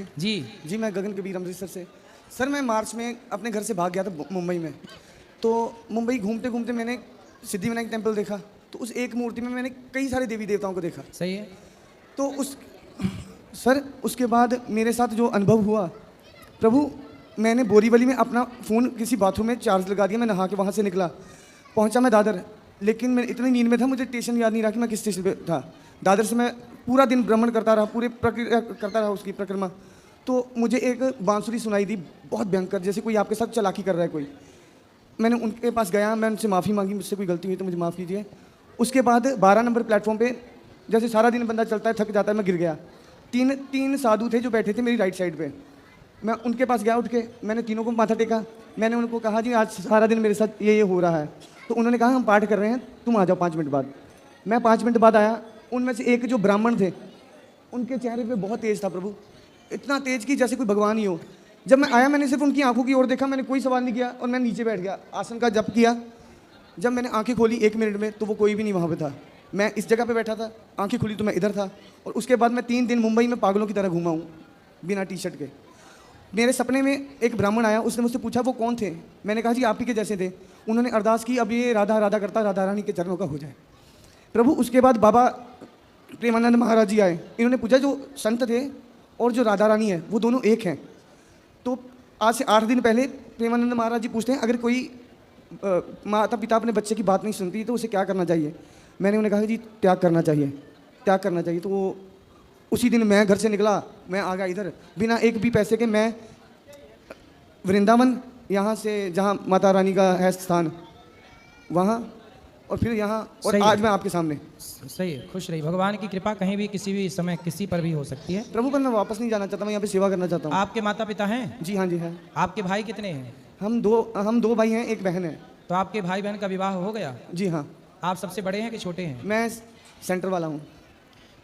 जी जी जी, मैं गगन कबीर अमृतसर से। सर मैं मार्च में अपने घर से भाग गया था मुंबई में। तो मुंबई घूमते घूमते मैंने सिद्धिविनायक टेम्पल देखा। तो उस एक मूर्ति में मैंने कई सारे देवी देवताओं को देखा। सही है। तो सर उसके बाद मेरे साथ जो अनुभव हुआ, प्रभु, मैंने बोरीवली में अपना फ़ोन किसी बाथरूम में चार्ज लगा दिया। मैं नहा के वहाँ से निकला, पहुँचा मैं दादर, लेकिन मैं इतनी नींद में था मुझे स्टेशन याद नहीं रहा कि मैं किस स्टेशन पे था। दादर से मैं पूरा दिन भ्रमण करता रहा, पूरे प्रक्रिया करता रहा उसकी परिक्रमा। तो मुझे एक बांसुरी सुनाई दी, बहुत भयंकर, जैसे कोई आपके साथ चालाकी कर रहा है कोई। मैंने उनके पास गया, मैं उनसे माफ़ी मांगी, मुझसे कोई गलती हुई तो मुझे माफ़ कीजिए। उसके बाद 12 नंबर प्लेटफॉर्म पे जैसे सारा दिन बंदा चलता है, थक जाता है, मैं गिर गया। तीन साधु थे जो बैठे थे मेरी राइट साइड पे। मैं उनके पास गया, उठ के मैंने तीनों को माथा टेका। मैंने उनको कहा जी आज सारा दिन मेरे साथ ये हो रहा है। तो उन्होंने कहा हम पाठ कर रहे हैं, तुम आ जाओ 5 मिनट बाद। मैं 5 मिनट बाद आया। उनमें से एक जो ब्राह्मण थे, उनके चेहरे पे बहुत तेज था प्रभु, इतना तेज कि जैसे कोई भगवान ही हो। जब मैं आया मैंने सिर्फ उनकी आंखों की ओर देखा, मैंने कोई सवाल नहीं किया और मैं नीचे बैठ गया, आसन का जप किया। जब मैंने आंखें खोली 1 मिनट में तो वो कोई भी नहीं वहाँ पे था। मैं इस जगह पे बैठा था, आंखें खुली तो मैं इधर था। और उसके बाद मैं 3 दिन मुंबई में पागलों की तरह घूमा हूँ बिना टी शर्ट के। मेरे सपने में एक ब्राह्मण आया, उसने मुझसे पूछा वो कौन थे। मैंने कहा जी आप ही के जैसे थे। उन्होंने अरदास की अब ये राधा राधा करता राधा रानी के चरणों का हो जाए प्रभु। उसके बाद बाबा प्रेमानंद महाराज जी आए। इन्होंने पूछा जो संत थे और जो राधा रानी है वो दोनों एक हैं। तो आज से 8 दिन पहले प्रेमानंद महाराज जी पूछते हैं अगर कोई माता पिता अपने बच्चे की बात नहीं सुनती तो उसे क्या करना चाहिए। मैंने उन्हें कहा जी त्याग करना चाहिए, त्याग करना चाहिए। तो वो उसी दिन मैं घर से निकला, मैं आ गया इधर बिना एक भी पैसे के। मैं वृंदावन, यहाँ से जहाँ माता रानी का है स्थान, वहाँ, और फिर यहाँ, और आज मैं आपके सामने। सही है। खुश रही। भगवान की कृपा कहीं भी किसी भी समय किसी पर भी हो सकती है। प्रभु पर मैं वापस नहीं जाना चाहता, मैं यहाँ पे सेवा करना चाहता हूँ। आपके माता पिता हैं? जी हाँ जी है। आपके भाई कितने हैं? हम दो भाई हैं, एक बहन है। तो आपके भाई बहन का विवाह हो गया? जी हाँ। आप सबसे बड़े हैं कि छोटे हैं? मैं सेंटर वाला हूँ।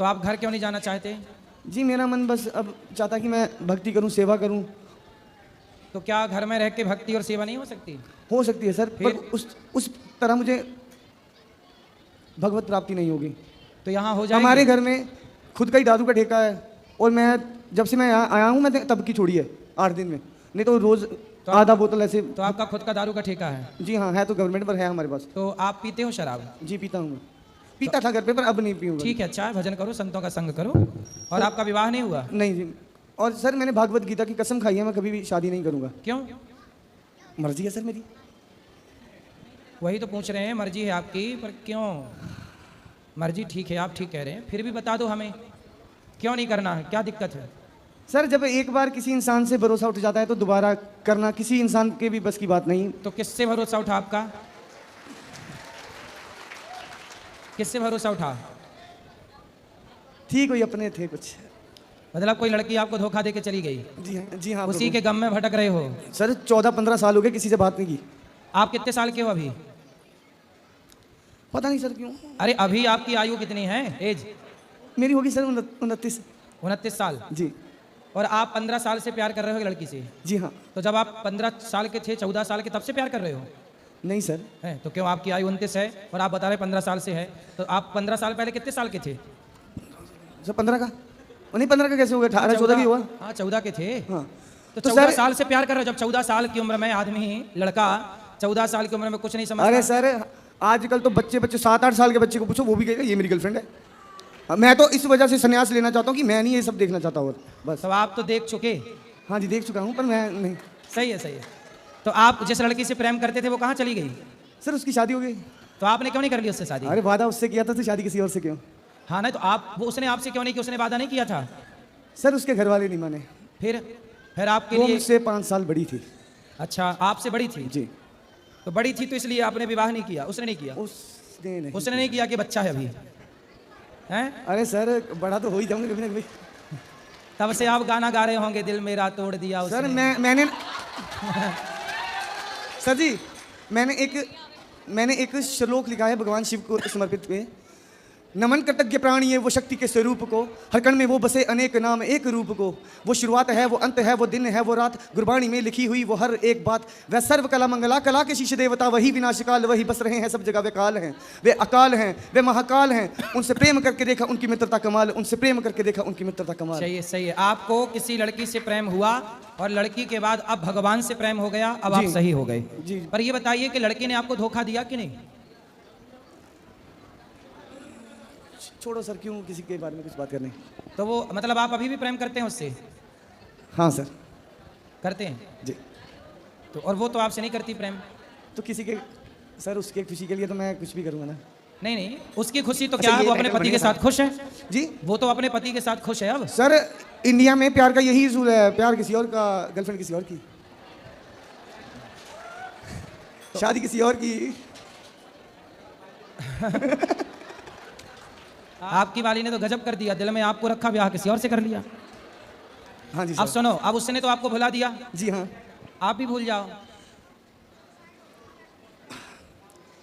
तो आप घर क्यों नहीं जाना चाहते? जी मेरा मन बस अब चाहता कि मैं भक्ति करूं, सेवा करूं। तो क्या घर में रह के भक्ति और सेवा नहीं हो सकती? हो सकती है सर, पर उस तरह मुझे भगवत प्राप्ति नहीं होगी। तो यहाँ हो जाएगी। हमारे घर में खुद का ही दारू का ठेका है, और मैं जब से मैं यहाँ आया हूँ मैं तब की छोड़ी है 8 दिन में, नहीं तो रोज तो आधा बोतल ऐसे। तो आपका खुद का दारू का ठेका है? जी हाँ है, तो गवर्नमेंट पर है हमारे पास। तो आप पीते हो शराब? जी पीता हूँ, पीता था घर पे, पर अब नहीं पीऊँगा। ठीक है, अच्छा है, भजन करो, संतों का संग करो। और आपका विवाह नहीं हुआ? नहीं जी। और सर मैंने भागवत गीता की कसम खाई है, मैं कभी भी शादी नहीं करूँगा। क्यों? मर्जी है सर मेरी। वही तो पूछ रहे हैं, मर्जी है आपकी, पर क्यों? मर्जी ठीक है, आप ठीक कह रहे हैं, फिर भी बता दो हमें क्यों नहीं करना है, क्या दिक्कत है? सर जब एक बार किसी इंसान से भरोसा उठ जाता है तो दोबारा करना किसी इंसान के भी बस की बात नहीं। तो किससे भरोसा उठा आपका? किससे भरोसा उठा? ठीक, कोई अपने थे कुछ। मतलब कोई लड़की आपको धोखा दे के चली गई? जी हाँ उसी के गम में भटक रहे हो? सर 14-15 साल हो गए किसी से बात नहीं की। आप कितने साल के हो अभी? पता नहीं सर क्यों। अरे अभी आपकी आयु कितनी है, एज? मेरी होगी सर 29। 29 साल? जी। और आप 15 साल से प्यार कर रहे हो लड़की से? जी हाँ। तो जब आप 15 साल के थे, 14 साल के, तब से प्यार कर रहे हो? नहीं सर। है तो क्यों? आपकी आयु 29 है और आप बता रहे 15 साल से है, तो आप 15 साल पहले कितने साल के थे? सर 15 का नहीं, 15 का कैसे हो गया? 18-14 की हुआ। हाँ 14 के थे। हाँ तो 14 साल से प्यार कर रहे हो? जब 14 साल की उम्र में आदमी, लड़का 14 साल की उम्र में कुछ नहीं समझता। अरे सर आजकल तो बच्चे 7-8 साल के बच्चे को पूछो वो भी कहेगा ये मेरी गर्लफ्रेंड है। मैं तो इस वजह से संन्यास लेना चाहता हूँ कि मैं नहीं ये सब देखना चाहता और बस। तो आप तो देख चुके? हाँ जी देख चुका हूँ, पर मैं नहीं। सही है, सही है। तो आप जिस लड़की से प्रेम करते थे वो कहाँ चली गई? सर उसकी शादी हो गई। तो आपने क्यों नहीं कर ली उससे शादी? अरे वादा उससे किया था तो शादी किसी और से क्यों? हाँ नहीं तो आप, वो उसने आपसे क्यों नहीं किया? उसने वादा नहीं किया था? सर उसके घर वाले नहीं माने। फिर आपके वो लिए? मुझसे 5 साल बड़ी थी। अच्छा, आपसे बड़ी थी? जी। तो बड़ी थी तो इसलिए आपने विवाह नहीं किया? उसने नहीं किया? उसने नहीं किया कि बच्चा है अभी? हैं? अरे सर बड़ा तो हो ही जाऊंगा कभी ना कभी। तब से आप गाना गा रहे होंगे, दिल मेरा तोड़ दिया उसने। सर मैंने सर जी मैंने एक श्लोक लिखा है भगवान शिव को समर्पित पे नमन कृतज्ञ प्राणी है वो शक्ति के स्वरूप को, हर कण में वो बसे अनेक नाम एक रूप को। वो शुरुआत है, वो अंत है, वो दिन है, वो रात, गुरबाणी में लिखी हुई वो हर एक बात। वह सर्व कला मंगला, कला के शीश देवता, वही विनाशकाल, वही बस रहे हैं सब जगह। वे काल हैं, वे अकाल हैं, वे महाकाल हैं। उनसे प्रेम करके देखा उनकी मित्रता कमाल, उनसे प्रेम करके देखा उनकी मित्रता कमाल। सही है, सही है। आपको किसी लड़की से प्रेम हुआ और लड़की के बाद अब भगवान से प्रेम हो गया, अब आप सही हो गए। जी। पर ये बताइए कि लड़की ने आपको धोखा दिया कि नहीं? छोड़ो सर, क्यों किसी के बारे में कुछ बात करनी। तो वो मतलब आप अभी भी प्रेम करते हैं उससे? हाँ सर। करते हैं जी। तो और वो तो आपसे नहीं करती प्रेम? तो किसी के सर उसके खुशी के लिए तो मैं कुछ भी करूँगा ना। नहीं नहीं, उसकी खुशी तो अच्छा, क्या है, ये वो अपने टाइटल पति के बढ़िया साथ खुश है। जी। वो तो अपने पति के साथ खुश है अब। सर इंडिया में प्यार का यही असूल है, प्यार किसी और का, गर्लफ्रेंड किसी और की, शादी किसी और की। आपकी वाली ने तो गजब कर दिया, दिल में आपको रखा, ब्याह किसी और से कर लिया। हाँ जी अब सर। सुनो, अब उसने तो आपको भुला दिया, जी हाँ। आप भी भूल जाओ।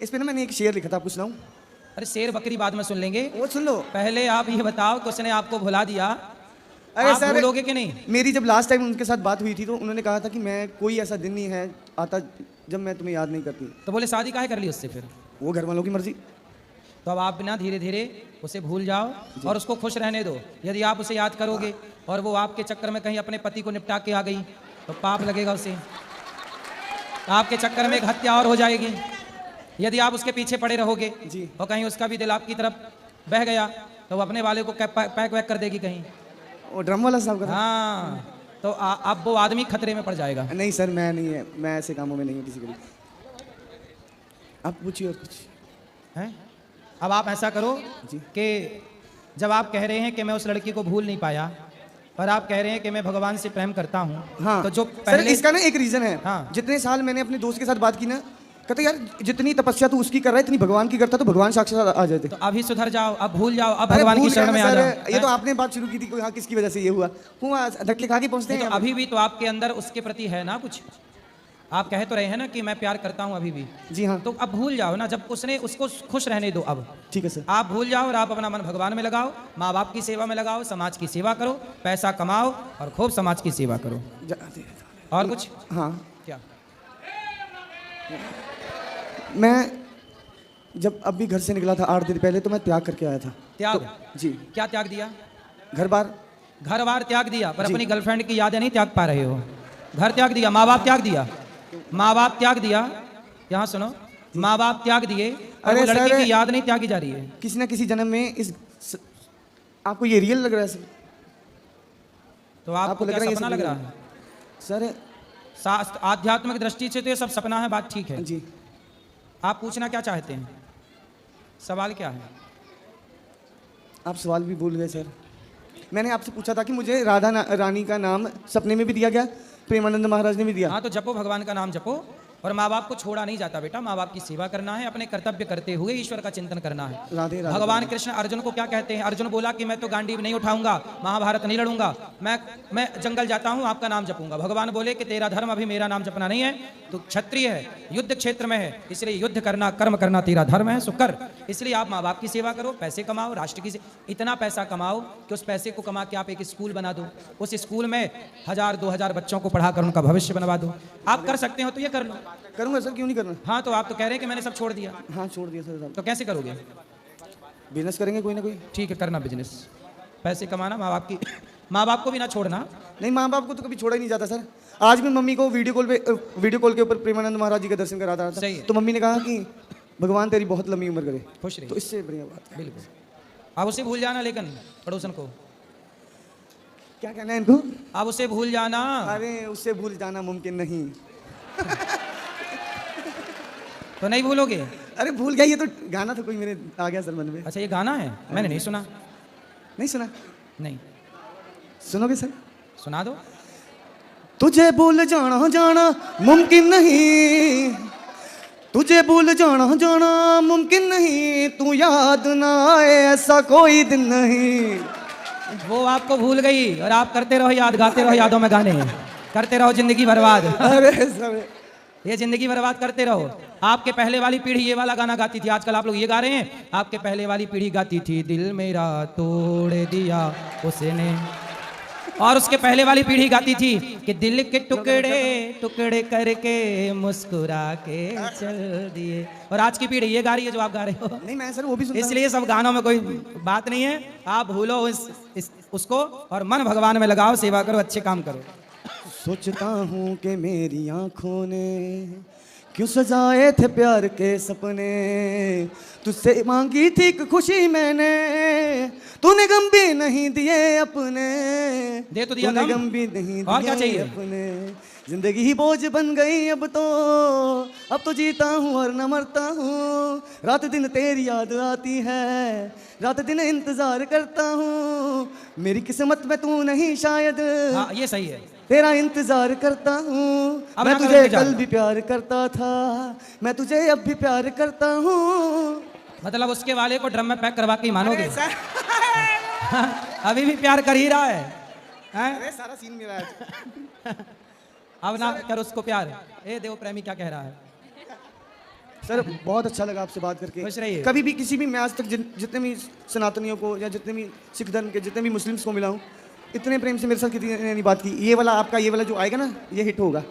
इस पे ना मैंने एक शेर लिखा था, आपको सुनाऊं? अरे शेर बकरी बाद में सुन लेंगे, वो सुन लो। पहले आप ये बताओ कि उसने आपको भुला दिया, अरे आप सर, भूलोगे कि नहीं? मेरी जब लास्ट टाइम उनके साथ बात हुई थी तो उन्होंने कहा था कि मैं कोई ऐसा दिन नहीं है आता जब मैं तुम्हें याद नहीं करती। तो बोले शादी काहे कर ली उससे फिर? वो घर वालों की मर्जी। तो अब आप ना धीरे धीरे उसे भूल जाओ और उसको खुश रहने दो। यदि आप उसे याद करोगे और वो आपके चक्कर में कहीं अपने पति को निपटा के आ गई तो पाप लगेगा उसे, आपके चक्कर में एक हत्या और हो जाएगी। यदि आप उसके पीछे पड़े रहोगे जी। और कहीं उसका भी दिल आपकी तरफ बह गया तो वो अपने वाले को पैक वैक कर देगी कहीं। वो ड्रम वाला साहब का? हाँ, तो अब वो आदमी खतरे में पड़ जाएगा। नहीं सर, मैं नहीं है, मैं ऐसे कामों में नहीं हूँ किसी के लिए। आप पूछिए और कुछ हैं? अब आप ऐसा करो जी। कि जब आप कह रहे हैं कि मैं उस लड़की को भूल नहीं पाया पर आप कह रहे हैं कि मैं भगवान से प्रेम करता हूँ, हाँ। तो जो सर पहले इसका ना एक रीजन है। हाँ। जितने साल मैंने अपने दोस्त के साथ बात की ना, कहते यार जितनी तपस्या तू उसकी कर रहा है इतनी भगवान की करता तो भगवान साक्षात आ जाते। तो अभी सुधर जाओ, अब भूल जाओ, अब अरे भगवान की भूल शरण गए में ना आ सर, जाओ। ये तो आपने बात शुरू की थी कोई, हाँ किसकी वजह से ये हुआ, धक्के खा के पहुंचते नहीं, हैं। तो अभी भी तो आपके अंदर उसके प्रति है ना कुछ, आप कह तो रहे हैं ना कि मैं प्यार करता हूँ अभी भी। जी हाँ। तो अब भूल जाओ ना, जब उसने उसको खुश रहने दो। अब ठीक है सर। आप भूल जाओ और आप अपना मन भगवान में लगाओ, माँ बाप की सेवा में लगाओ, समाज की सेवा करो, पैसा कमाओ और खूब समाज की सेवा करो। और कुछ? हाँ। क्या? मैं जब अभी घर से निकला था 8 दिन पहले तो मैं त्याग करके आया था। त्याग? तो, जी। क्या त्याग दिया? घर बार। घर बार त्याग दिया, पर जी। अपनी गर्लफ्रेंड की यादें नहीं त्याग पा रहे हो। घर त्याग दिया, माँ बाप त्याग दिया, माँ बाप त्याग दिया, यहाँ सुनो, माँ बाप त्याग दिए, अरे वो लड़की सर, की याद नहीं त्यागी जा रही है। किसी ना किसी जन्म में आपको ये रियल लग रहा है सर? तो आपको लग क्या रहा है ये सपना सब लग रहा रियल? है? सर आध्यात्मिक दृष्टि से तो ये सब सपना है, बात ठीक है। जी। आप पूछना क्या चाहते हैं, सवाल क्या है? आप सवाल भी भूल गए सर। मैंने आपसे पूछा था कि मुझे राधा रानी का नाम सपने में भी दिया गया, प्रेमानंद महाराज ने भी दिया। हाँ, तो जपो, भगवान का नाम जपो। और माँ बाप को छोड़ा नहीं जाता बेटा, माँ बाप की सेवा करना है, अपने कर्तव्य करते हुए ईश्वर का चिंतन करना है। राधे राधे। भगवान कृष्ण अर्जुन को क्या कहते हैं? अर्जुन बोला कि मैं तो गांडीव नहीं उठाऊंगा, महाभारत नहीं लड़ूंगा, मैं जंगल जाता हूं, आपका नाम जपूंगा। भगवान बोले कि तेरा धर्म अभी मेरा नाम जपना नहीं है, तो क्षत्रिय है, युद्ध क्षेत्र में है, इसलिए युद्ध करना, कर्म करना तेरा धर्म है, सो कर। इसलिए आप माँ बाप की सेवा करो, पैसे कमाओ, राष्ट्र की इतना पैसा कमाओ कि उस पैसे को कमा के आप एक स्कूल बना दो, उस स्कूल में 1000-2000 बच्चों को पढ़ाकर उनका भविष्य बनवा दो। आप कर सकते हो तो ये कर लो। करूंगा सर, क्यों नहीं करना। हाँ, तो आप तो कह रहे हैं कि मैंने सब छोड़ दिया। हाँ छोड़ दिया सर। तो कैसे करोगे? बिजनेस करेंगे कोई ना कोई। ठीक है, करना बिजनेस, पैसे कमाना, माँ बाप को भी ना छोड़ना। नहीं, माँ बाप को तो कभी छोड़ा ही नहीं जाता सर। आज भी मम्मी को वीडियो कॉल के ऊपर प्रेमानंद महाराज जी का दर्शन करा रहा था, तो मम्मी ने कहा कि भगवान तेरी बहुत लंबी उम्र करे। खुश रही। तो इससे बढ़िया बात। बिल्कुल। आप उसे भूल जाना, लेकिन पड़ोसन को क्या कहना है इनको? आप उसे भूल जाना। अरे उससे भूल जाना मुमकिन नहीं। तो नहीं भूलोगे? अरे भूल गया, ये तो गाना था कोई मेरे आ गया सर मन में। अच्छा, ये गाना है, मैंने नहीं सुना। नहीं सुना? नहीं सुनोगे सर? सुना दो। तुझे भूल जाना मुमकिन नहीं, तुझे भूल जाना मुमकिन नहीं, तू याद ना आए ऐसा कोई दिन नहीं। वो आपको भूल गई और आप करते रहो याद, गाते रहो यादों में गाने, करते रहो जिंदगी बर्बाद। अरे सर ये जिंदगी बर्बाद करते रहो। आपके पहले वाली पीढ़ी ये वाला गाना गाती थी, आजकल आप लोग ये गा रहे हैं। आपके पहले वाली पीढ़ी गाती थी दिल मेरा तोड़ दिया उसने, और उसके पहले वाली पीढ़ी गाती थी कि दिल के टुकड़े टुकड़े करके मुस्कुरा के चल दिए। और आज की पीढ़ी ये गा रही है जो आप गा रहे हो। नहीं मैं सर वो भी सुनता हूँ। इसलिए सब गानों में कोई बात नहीं है, आप भूलो उसको और मन भगवान में लगाओ, सेवा करो, अच्छे काम करो। सोचता हूँ कि मेरी आंखों ने क्यों सजाए थे प्यार के सपने, तुझसे मांगी थी कि खुशी मैंने, तूने गम भी नहीं दिए अपने, दे तो दिया तूने गम। गम भी नहीं और क्या दिए चाहिए? अपने, जिंदगी ही बोझ बन गई अब तो जीता हूँ और न मरता हूँ, रात दिन तेरी याद आती है, रात दिन इंतजार करता हूँ, मेरी किस्मत में तू नहीं शायद, हाँ ये सही है। तेरा इंतजार करता हूँ, अब मैं ना करो तुझे इंतजार। कल भी प्यार करता था, मैं तुझे अब भी प्यार करता हूँ। मतलब उसके वाले को ड्रम में पैक करवा के ही मानोगे? अभी भी प्यार कर ही रहा है, हैं? अरे सारा सीन मेरा है। अब ना कर उसको प्यार। ए देव प्रेमी क्या कह रहा है? सर बहुत अच्छा लगा आपसे बात करके। खुश रहिए। कभी भी किसी भी मैं आज तक जितने भी सनातनियों को या जितने भी सिख धर्म के जितने भी मुस्लिम्स को मिला हूँ, इतने प्रेम से मेरे साथ किसी ने नहीं बात की। ये वाला आपका ये वाला जो आएगा ना, ये हिट होगा।